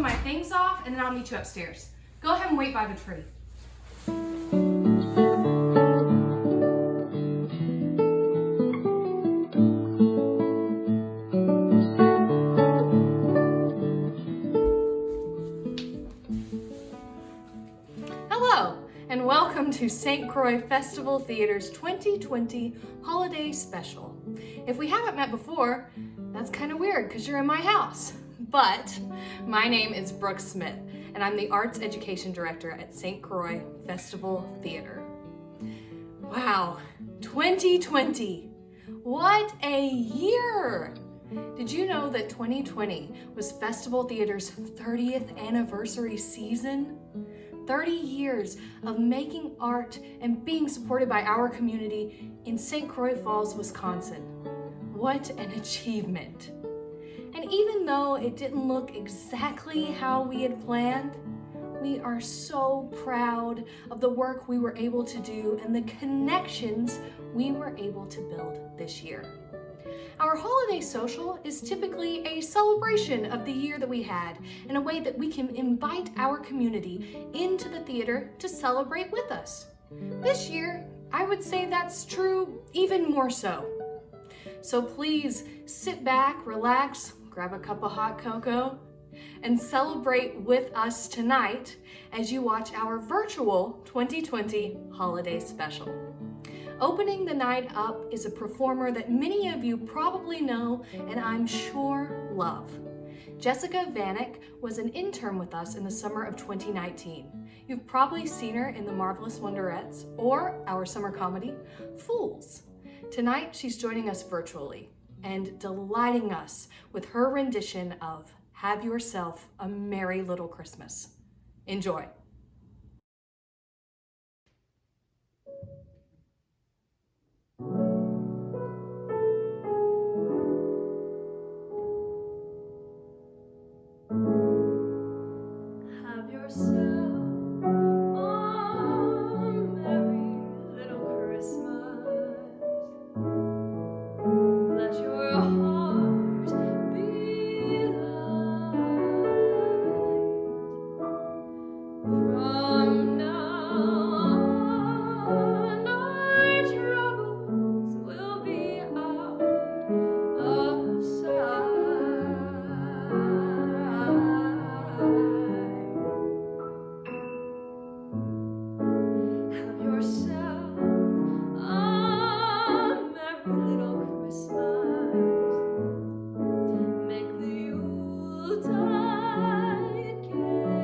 my things off and then I'll meet you upstairs. Go ahead and wait by the tree. Hello, and welcome to St. Croix Festival Theater's 2020 Holiday Special. If we haven't met before, that's kind of weird because you're in my house. But my name is Brooke Smith, and I'm the Arts Education Director at St. Croix Festival Theater. Wow, 2020, what a year! Did you know that 2020 was Festival Theater's 30th anniversary season? 30 years of making art and being supported by our community in St. Croix Falls, Wisconsin. What an achievement. And even though it didn't look exactly how we had planned, we are so proud of the work we were able to do and the connections we were able to build this year. Our holiday social is typically a celebration of the year that we had in a way that we can invite our community into the theater to celebrate with us. This year, I would say that's true even more so. So please sit back, relax, grab a cup of hot cocoa, and celebrate with us tonight as you watch our virtual 2020 holiday special. Opening the night up is a performer that many of you probably know and I'm sure love. Jessica Vanek was an intern with us in the summer of 2019. You've probably seen her in The Marvelous Wonderettes or our summer comedy, Fools. Tonight, she's joining us virtually and delighting us with her rendition of Have Yourself a Merry Little Christmas. Enjoy. Have yourself a merry little Christmas. Let your heart be light. From now on, our troubles will be out of sight. Have yourself a merry little Christmas. Make the Yuletide gay.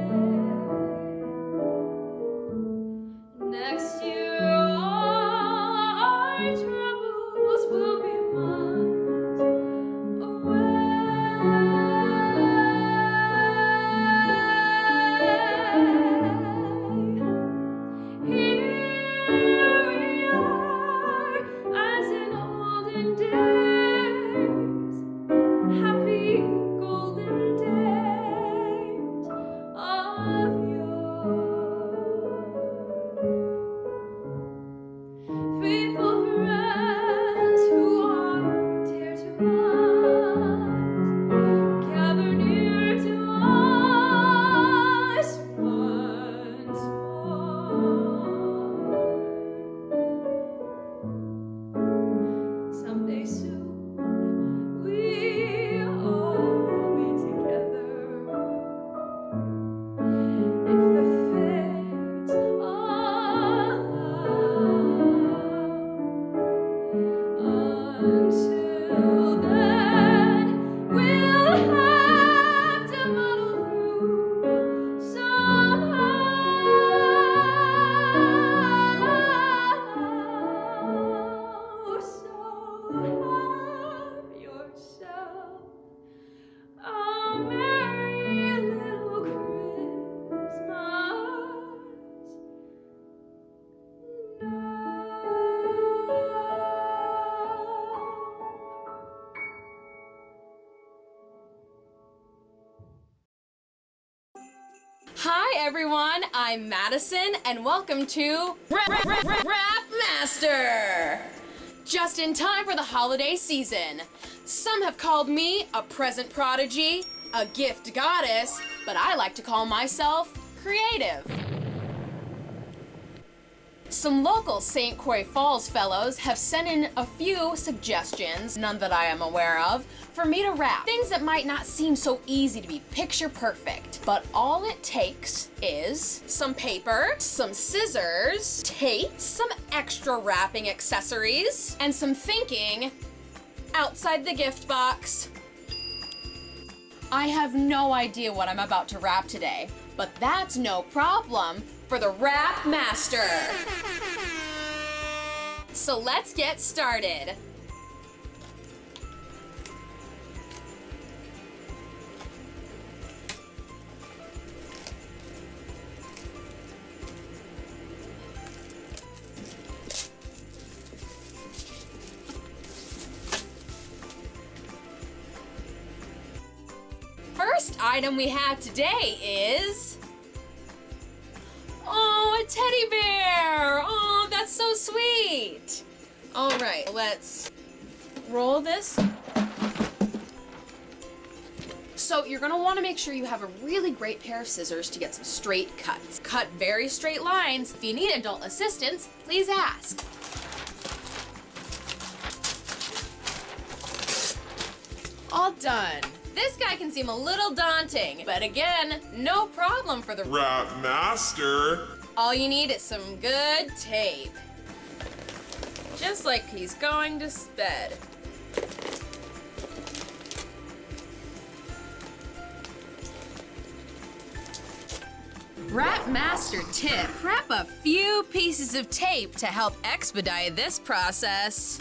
Next year, our troubles will be miles away. Here we are, as in olden days, happy golden days of yore. Faithful friends who are dear to us, gather near to us once more. Someday soon we all will be together. If the fates allow. Until then, we'll have to muddle through somehow. So have yourself a merry little Christmas now. Hi everyone, I'm Madison and welcome to Rap Master! Just in time for the holiday season. Some have called me a present prodigy, a gift goddess, but I like to call myself creative. Some local St. Croix Falls fellows have sent in a few suggestions, none that I am aware of, for me to wrap. Things that might not seem so easy to be picture perfect, but all it takes is some paper, some scissors, tape, some extra wrapping accessories, and some thinking outside the gift box. I have no idea what I'm about to wrap today, but that's no problem for the Wrap Master. So let's get started. First item we have today is... oh, a teddy bear! Oh, that's so sweet! All right, let's roll this. So you're gonna wanna make sure you have a really great pair of scissors to get some straight cuts. Cut very straight lines. If you need adult assistance, please ask. All done. This guy can seem a little daunting, but again, no problem for the Wrap Master. All you need is some good tape. Just like he's going to bed. Wrap Master tip. Wrap a few pieces of tape to help expedite this process.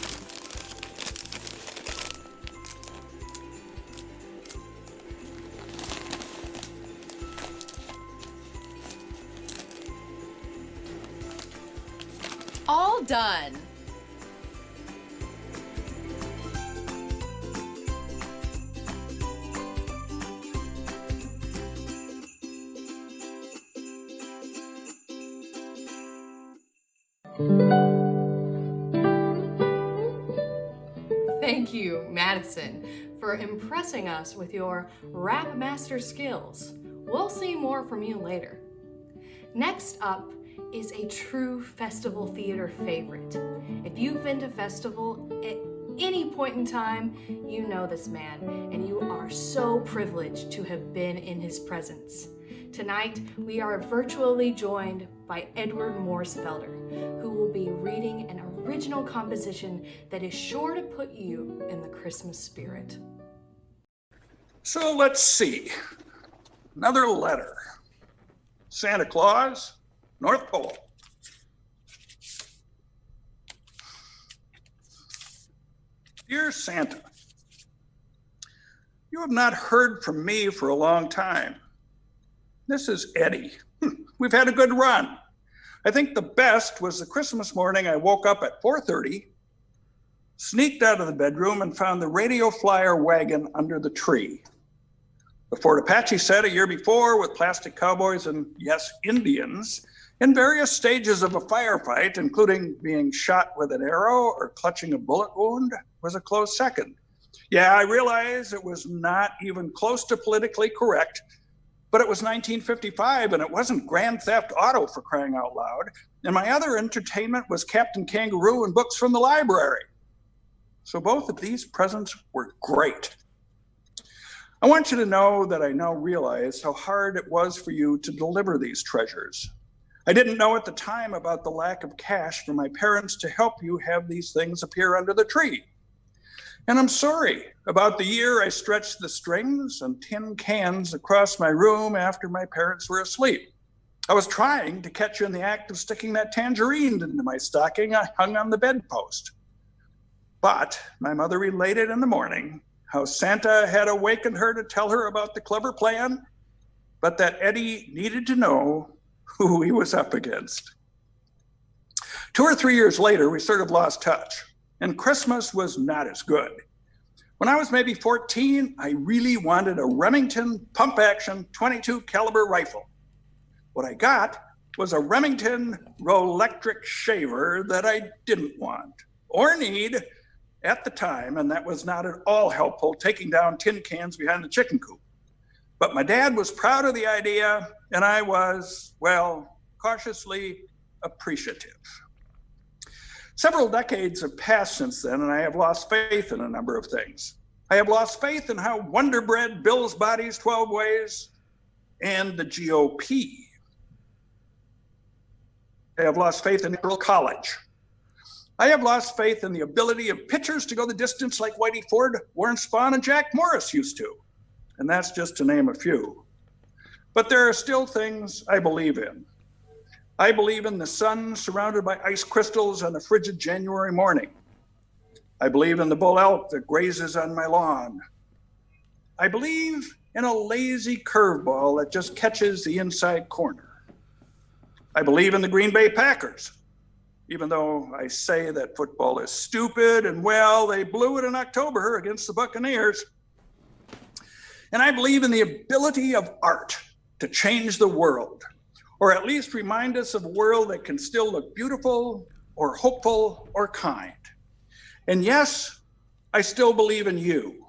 All done. Thank you, Madison, for impressing us with your Wrap Master skills. We'll see more from you later. Next up is a true festival theater favorite. If you've been to festival at any point in time, you know this man, and you are so privileged to have been in his presence. Tonight, we are virtually joined by Edward Moersfelder, who will be reading an original composition that is sure to put you in the Christmas spirit. So let's see. Another letter. Santa Claus, North Pole. Dear Santa, you have not heard from me for a long time. This is Eddie. We've had a good run. I think the best was the Christmas morning I woke up at 4:30, sneaked out of the bedroom and found the radio flyer wagon under the tree. The Fort Apache set a year before with plastic cowboys and, yes, Indians in various stages of a firefight, including being shot with an arrow or clutching a bullet wound, was a close second. Yeah, I realize it was not even close to politically correct, but it was 1955 and it wasn't Grand Theft Auto, for crying out loud. And my other entertainment was Captain Kangaroo and books from the library. So both of these presents were great. I want you to know that I now realize how hard it was for you to deliver these treasures. I didn't know at the time about the lack of cash for my parents to help you have these things appear under the tree. And I'm sorry about the year I stretched the strings and tin cans across my room after my parents were asleep. I was trying to catch you in the act of sticking that tangerine into my stocking I hung on the bedpost. But my mother related in the morning how Santa had awakened her to tell her about the clever plan, but that Eddie needed to know who he was up against. 2 or 3 years later, we sort of lost touch, and Christmas was not as good. When I was maybe 14, I really wanted a Remington pump-action .22 caliber rifle. What I got was a Remington Rolectric shaver that I didn't want or need at the time, and that was not at all helpful taking down tin cans behind the chicken coop. But my dad was proud of the idea, and I was, well, cautiously appreciative. Several decades have passed since then, and I have lost faith in a number of things. I have lost faith in how Wonder Bread bills bodies 12 ways and the GOP. I have lost faith in Darrell college. I have lost faith in the ability of pitchers to go the distance like Whitey Ford, Warren Spahn, and Jack Morris used to. And that's just to name a few. But there are still things I believe in. I believe in the sun surrounded by ice crystals on a frigid January morning. I believe in the bull elk that grazes on my lawn. I believe in a lazy curveball that just catches the inside corner. I believe in the Green Bay Packers, even though I say that football is stupid and, well, they blew it in October against the Buccaneers. And I believe in the ability of art to change the world, or at least remind us of a world that can still look beautiful or hopeful or kind. And yes, I still believe in you.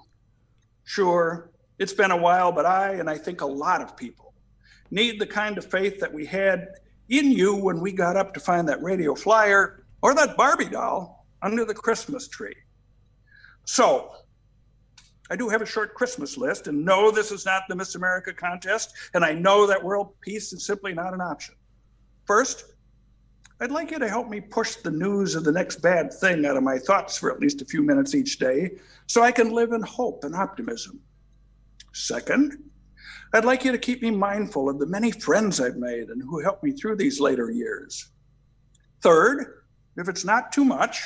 Sure, it's been a while, but I think a lot of people, need the kind of faith that we had in you when we got up to find that radio flyer or that Barbie doll under the Christmas tree. So, I do have a short Christmas list, and no, this is not the Miss America contest, and I know that world peace is simply not an option. First, I'd like you to help me push the news of the next bad thing out of my thoughts for at least a few minutes each day, so I can live in hope and optimism. Second, I'd like you to keep me mindful of the many friends I've made and who helped me through these later years. Third, if it's not too much,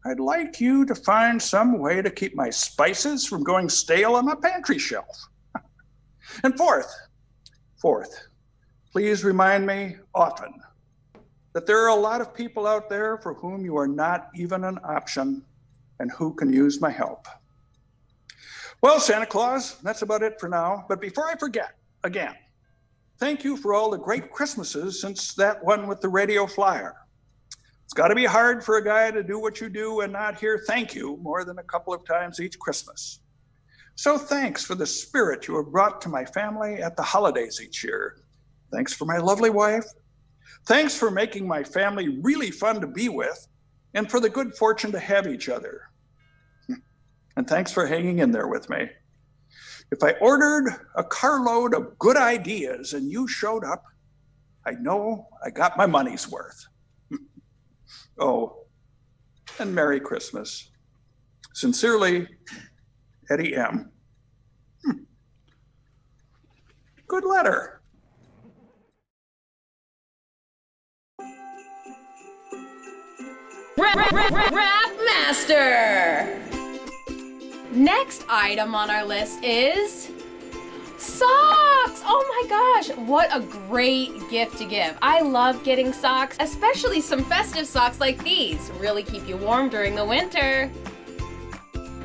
I'd like you to find some way to keep my spices from going stale on my pantry shelf. And fourth, please remind me often that there are a lot of people out there for whom you are not even an option and who can use my help. Well, Santa Claus, that's about it for now. But before I forget, again, thank you for all the great Christmases since that one with the radio flyer. It's got to be hard for a guy to do what you do and not hear thank you more than a couple of times each Christmas. So thanks for the spirit you have brought to my family at the holidays each year. Thanks for my lovely wife. Thanks for making my family really fun to be with and for the good fortune to have each other. And thanks for hanging in there with me. If I ordered a carload of good ideas and you showed up, I know I got my money's worth. Oh, and Merry Christmas. Sincerely, Eddie M. Good letter. Rap Master! Next item on our list is socks! Oh my gosh, what a great gift to give. I love getting socks, especially some festive socks like these. Really keep you warm during the winter.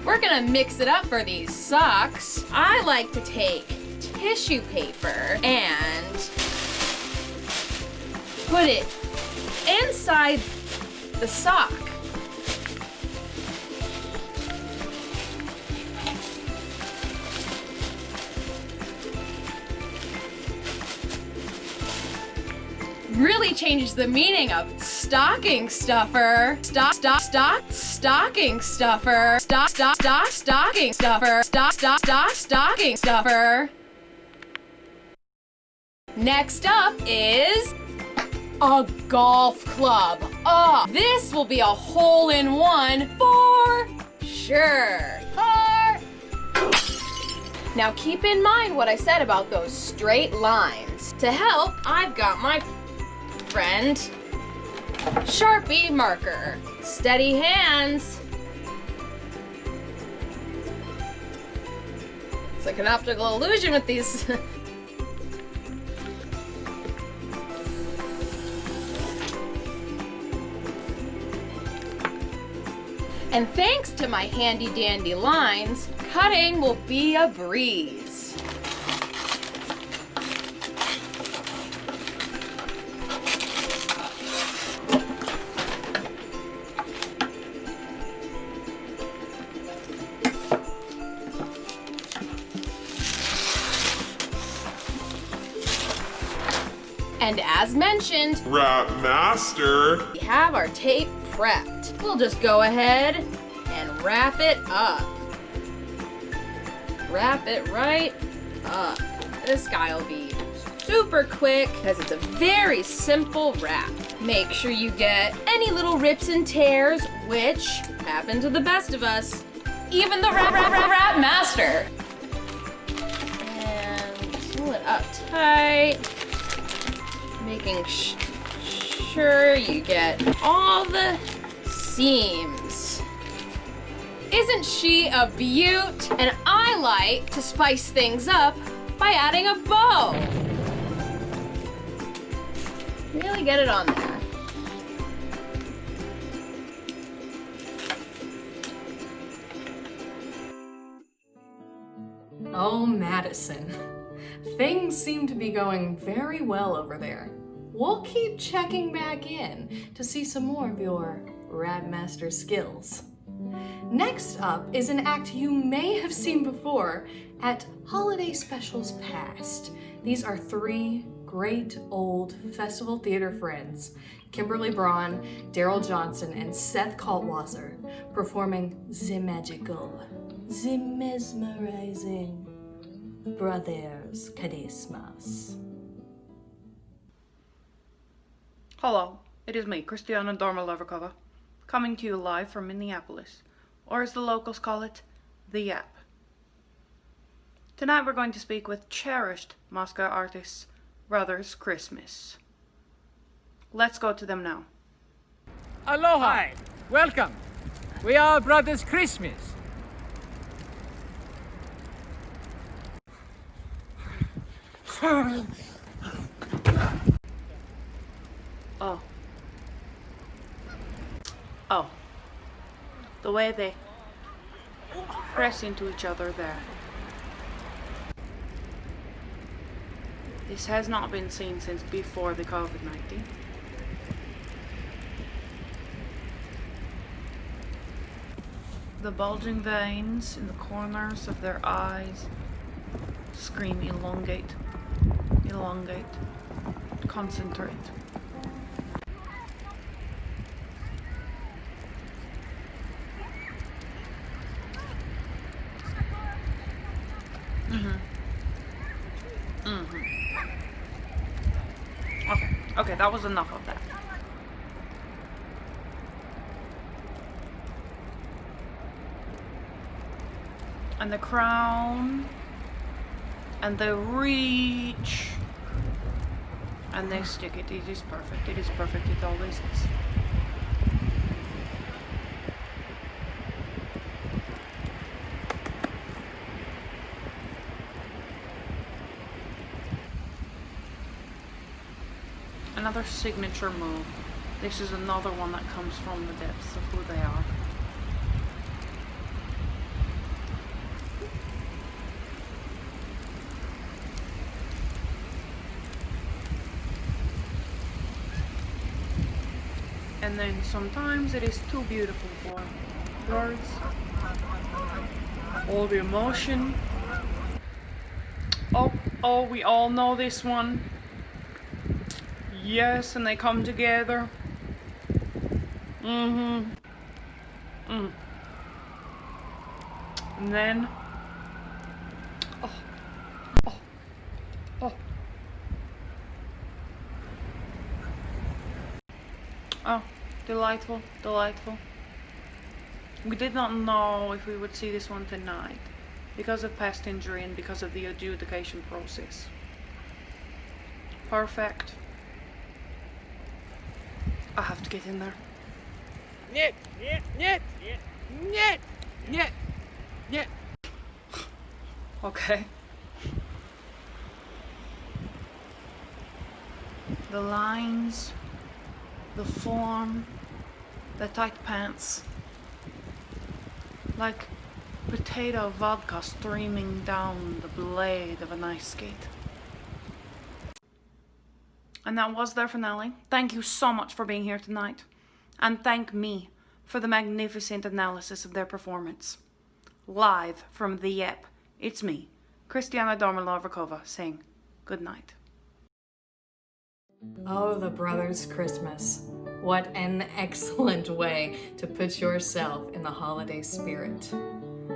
We're gonna mix it up for these socks. I like to take tissue paper and put it inside the sock. Really changes the meaning of stocking stuffer. Stocking stuffer. Stocking stuffer. Stocking stuffer. Next up is a golf club. Oh, this will be a hole-in-one for sure. Now keep in mind what I said about those straight lines. To help, I've got my friend Sharpie marker. Steady hands. It's like an optical illusion with these. And thanks to my handy dandy lines, cutting will be a breeze. And as mentioned, Rap Master. we have our tape prepped. We'll just go ahead and wrap it up. Wrap it right up. This guy will be super quick because it's a very simple wrap. Make sure you get any little rips and tears, which happen to the best of us. Even the rap master. And pull it up tight. Making sure you get all the seams. Isn't she a beaut? And I like to spice things up by adding a bow. Really get it on there. Oh, Madison. Things seem to be going very well over there. We'll keep checking back in to see some more of your Rap Master skills. Next up is an act you may have seen before at holiday specials past. These are three great old festival theater friends, Kimberly Braun, Darrell Johnston, and Seth Kaltwasser, performing the magical, the mesmerizing Brothers Charismas. Hello, it is me, Christiana Dorma-Loverkova, coming to you live from Minneapolis, or as the locals call it, the Yap. Tonight we're going to speak with cherished Moscow artists, Brothers Christmas. Let's go to them now. Aloha! Hi. Welcome! We are Brothers Christmas. Oh. The way they press into each other there. This has not been seen since before the COVID-19. The bulging veins in the corners of their eyes scream elongate, elongate, concentrate. Okay, that was enough of that. And the crown, and the reach, and they stick it. It is perfect. It is perfect. It always is. Another signature move. This is another one that comes from the depths of who they are. And then sometimes it is too beautiful for words. All the emotion. Oh, we all know this one. Yes, and they come together. And then, oh, delightful, delightful. We did not know if we would see this one tonight because of past injury and because of the adjudication process. Perfect. I have to get in there. Нет, нет, нет, нет, нет, нет. Okay. The lines, the form, the tight pants. Like potato vodka streaming down the blade of an ice skate. And that was their finale. Thank you so much for being here tonight. And thank me for the magnificent analysis of their performance. Live from the Yep, it's me, Christiana Dorma-Loverkova, saying good night. Oh, the Brothers' Christmas. What an excellent way to put yourself in the holiday spirit.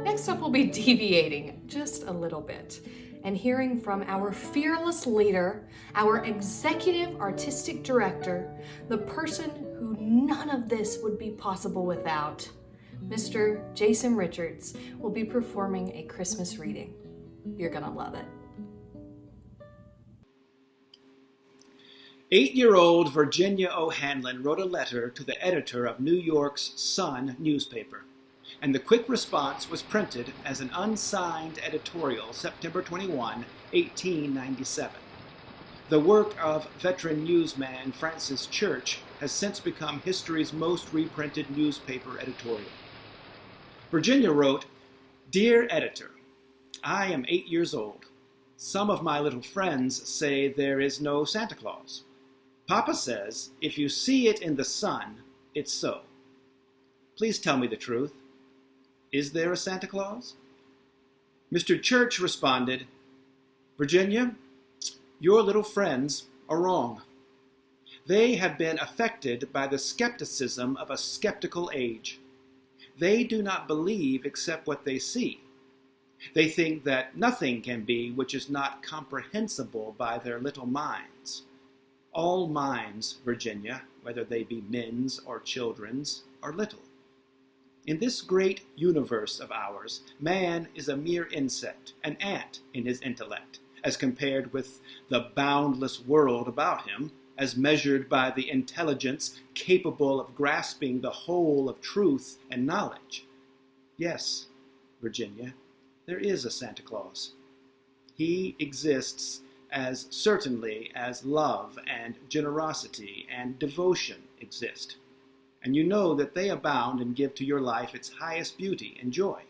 Next up, we'll be deviating just a little bit and hearing from our fearless leader, our executive artistic director, the person who none of this would be possible without. Mr. Jason Richards will be performing a Christmas reading. You're gonna love it. 8-year-old Virginia O'Hanlon wrote a letter to the editor of New York's Sun newspaper, and the quick response was printed as an unsigned editorial September 21, 1897. The work of veteran newsman Francis Church has since become history's most reprinted newspaper editorial. Virginia wrote, "Dear editor, I am 8 years old. Some of my little friends say there is no Santa Claus. Papa says if you see it in the sun, it's so. Please tell me the truth. Is there a Santa Claus?" Mr. Church responded, "Virginia, your little friends are wrong. They have been affected by the skepticism of a skeptical age. They do not believe except what they see. They think that nothing can be which is not comprehensible by their little minds. All minds, Virginia, whether they be men's or children's, are little. In this great universe of ours, man is a mere insect, an ant in his intellect, as compared with the boundless world about him, as measured by the intelligence capable of grasping the whole of truth and knowledge. Yes, Virginia, there is a Santa Claus. He exists as certainly as love and generosity and devotion exist. And you know that they abound and give to your life its highest beauty and joy.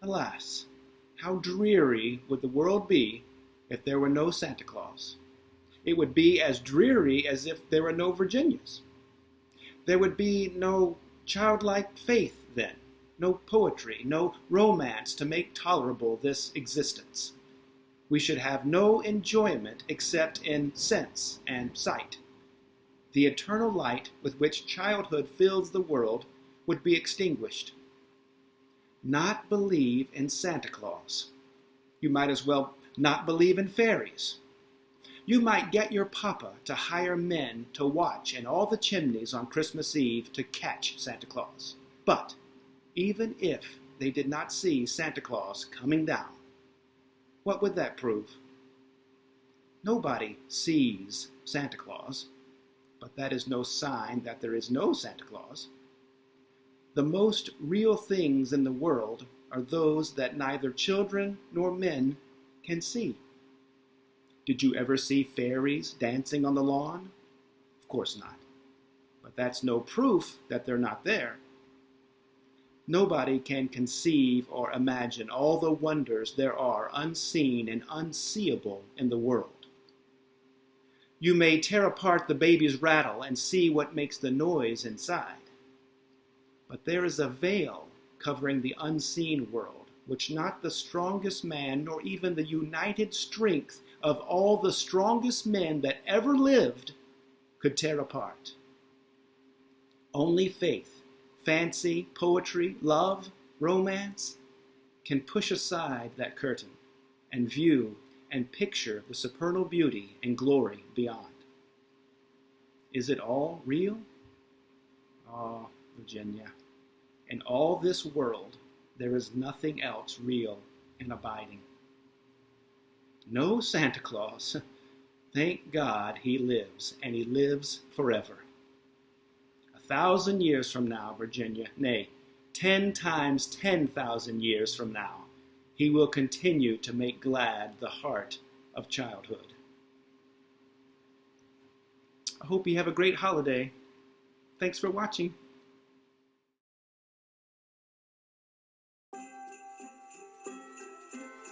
Alas, how dreary would the world be if there were no Santa Claus? It would be as dreary as if there were no Virginias. There would be no childlike faith then, no poetry, no romance to make tolerable this existence. We should have no enjoyment except in sense and sight. The eternal light with which childhood fills the world would be extinguished. Not believe in Santa Claus. You might as well not believe in fairies. You might get your papa to hire men to watch in all the chimneys on Christmas Eve to catch Santa Claus. But even if they did not see Santa Claus coming down, what would that prove? Nobody sees Santa Claus, but that is no sign that there is no Santa Claus. The most real things in the world are those that neither children nor men can see. Did you ever see fairies dancing on the lawn? Of course not. But that's no proof that they're not there. Nobody can conceive or imagine all the wonders there are unseen and unseeable in the world. You may tear apart the baby's rattle and see what makes the noise inside. But there is a veil covering the unseen world, which not the strongest man, nor even the united strength of all the strongest men that ever lived, could tear apart. Only faith, fancy, poetry, love, romance can push aside that curtain and view and picture the supernal beauty and glory beyond. Is it all real? Oh, Virginia, in all this world, there is nothing else real and abiding. No Santa Claus. Thank God he lives, and he lives forever. 1,000 years from now, Virginia, nay, 10 times 10,000 years from now, he will continue to make glad the heart of childhood. I hope you have a great holiday. Thanks for watching.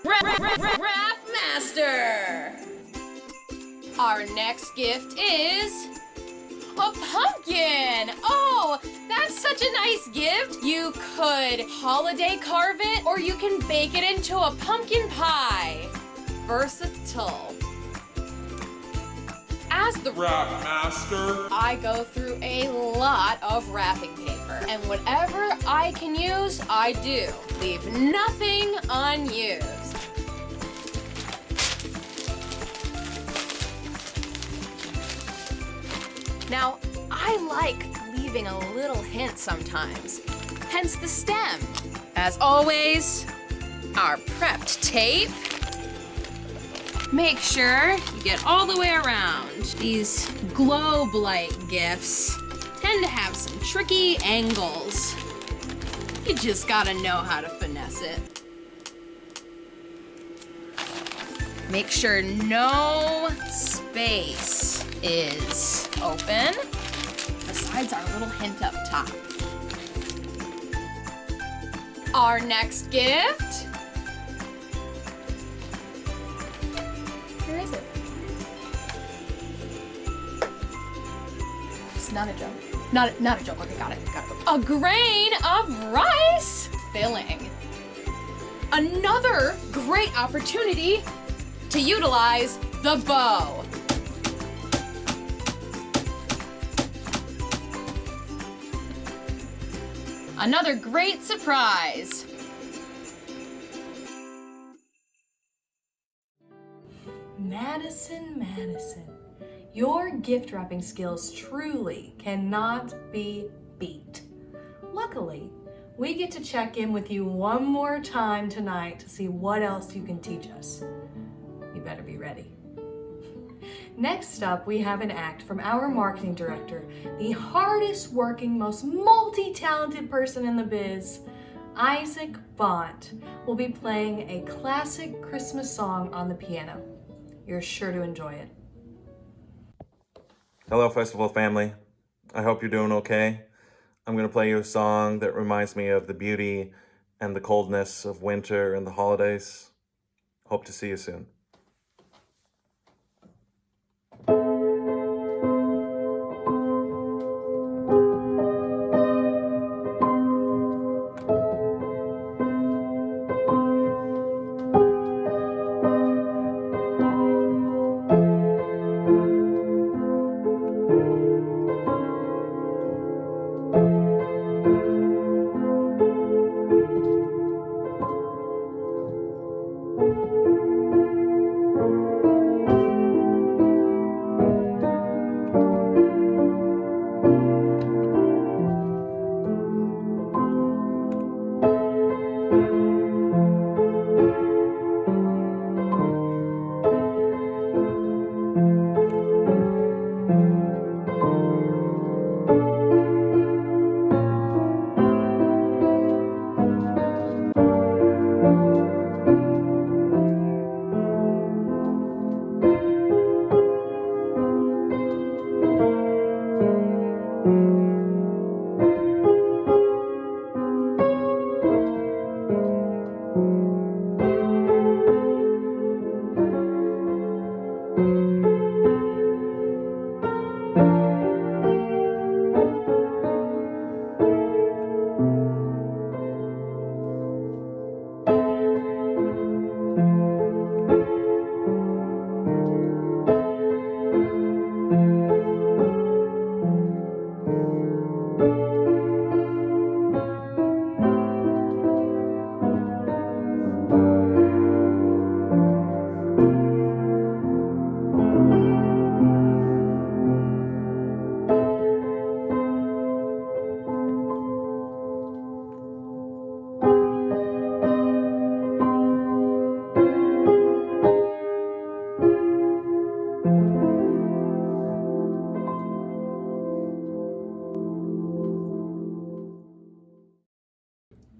Rap Master! Our next gift is a pumpkin! Oh, that's such a nice gift. You could holiday carve it, or you can bake it into a pumpkin pie. Versatile. As the Wrap master. I go through a lot of wrapping paper, and whatever I can use, I do. Leave nothing unused. Now, I like leaving a little hint sometimes, hence the stem. As always, our prepped tape. Make sure you get all the way around. These globe light gifts tend to have some tricky angles. You just gotta know how to finesse it. Make sure no space is open, besides our little hint up top. Our next gift. Where is it? It's not a joke. Not a joke. Okay, got it. A grain of rice filling. Another great opportunity to utilize the bow. Another great surprise. Madison, your gift wrapping skills truly cannot be beat. Luckily, we get to check in with you one more time tonight to see what else you can teach us. You better be ready. Next up, we have an act from our marketing director, the hardest working, most multi-talented person in the biz. Isaac Bont will be playing a classic Christmas song on the piano. You're sure to enjoy it. Hello, festival family. I hope you're doing okay. I'm going to play you a song that reminds me of the beauty and the coldness of winter and the holidays. Hope to see you soon.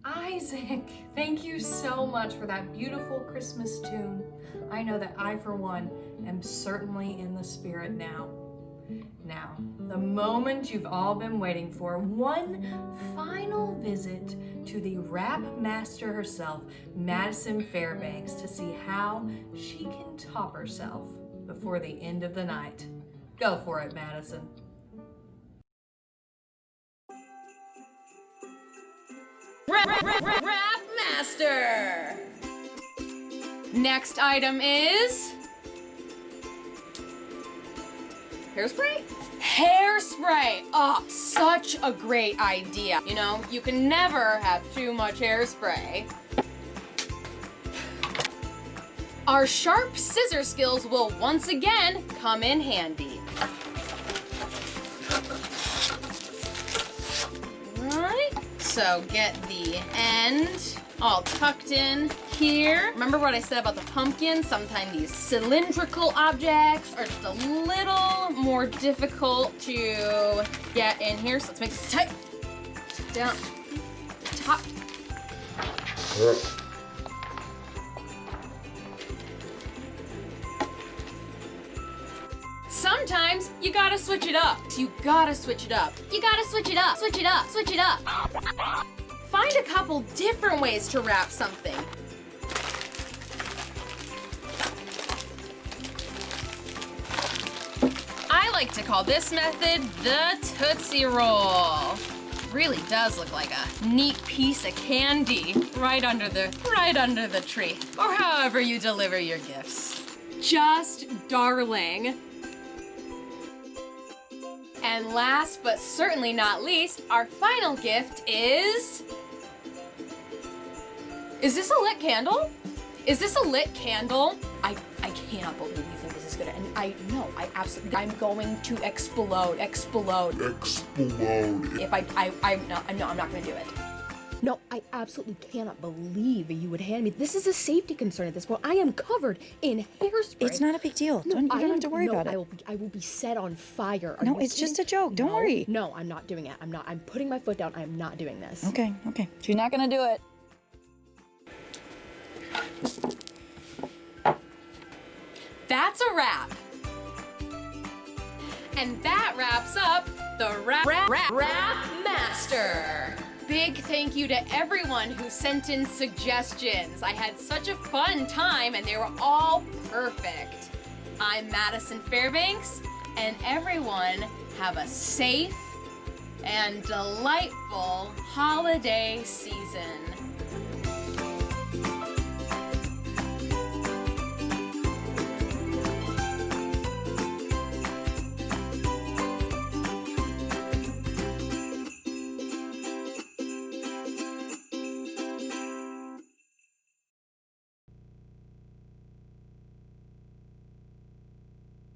Isaac, thank you so much for that beautiful Christmas tune. I know that I, for one, am certainly in the spirit now. Now, the moment you've all been waiting for, one final visit to the rap master herself, Madison Fairbanks, to see how she can top herself before the end of the night. Go for it, Madison. Rap Master! Next item is Hairspray? Hairspray! Oh, such a great idea. You know, you can never have too much hairspray. Our sharp scissor skills will once again come in handy. Alright, so get the end all tucked in here. Remember what I said about the pumpkin? Sometimes these cylindrical objects are just a little more difficult to get in here. So let's make it tight. Down. Top. Sometimes you gotta switch it up. You gotta switch it up. You gotta switch it up. Switch it up. Switch it up. Find a couple different ways to wrap something. I like to call this method the Tootsie Roll. Really does look like a neat piece of candy right under the tree, or however you deliver your gifts. Just darling. And last but certainly not least, our final gift is this a lit candle? Is this a lit candle? I cannot believe you think this is good. And I'm going to explode. If I'm not gonna do it. No, I absolutely cannot believe you would hand me. This is a safety concern at this point. I am covered in hairspray. It's not a big deal. You don't have to worry about it. I will be set on fire. No, it's just a joke. Don't worry. No, I'm not doing it. I'm putting my foot down. I am not doing this. Okay. She's not gonna do it. That's a wrap. And that wraps up the Wrap Master. Big thank you to everyone who sent in suggestions. I had such a fun time and they were all perfect. I'm Madison Fairbanks, and everyone have a safe and delightful holiday season.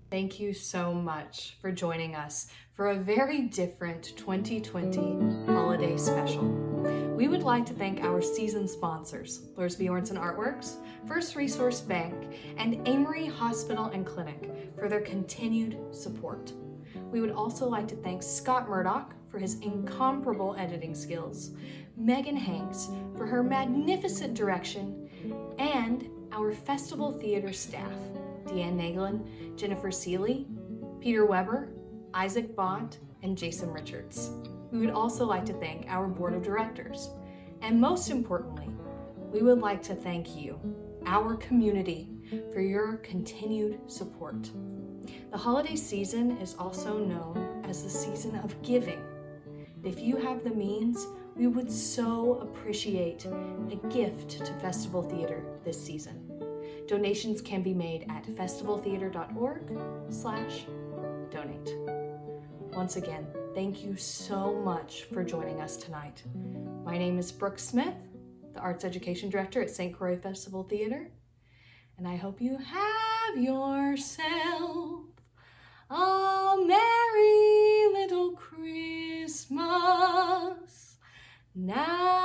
Thank you so much for joining us for a very different 2020 holiday special. We would like to thank our season sponsors, Lars Bjornson Artworks, First Resource Bank, and Amory Hospital and Clinic for their continued support. We would also like to thank Scott Murdock for his incomparable editing skills, Megan Hanks for her magnificent direction, and our festival theater staff, Deanne Naglin, Jennifer Seeley, Peter Weber, Isaac Bont, and Jason Richards. We would also like to thank our board of directors. And most importantly, we would like to thank you, our community, for your continued support. The holiday season is also known as the season of giving. If you have the means, we would so appreciate a gift to Festival Theater this season. Donations can be made at festivaltheater.org/donate. Once again, thank you so much for joining us tonight. My name is Brooke Smith, the Arts Education Director at St. Croix Festival Theater, and I hope you have yourself a merry little Christmas now.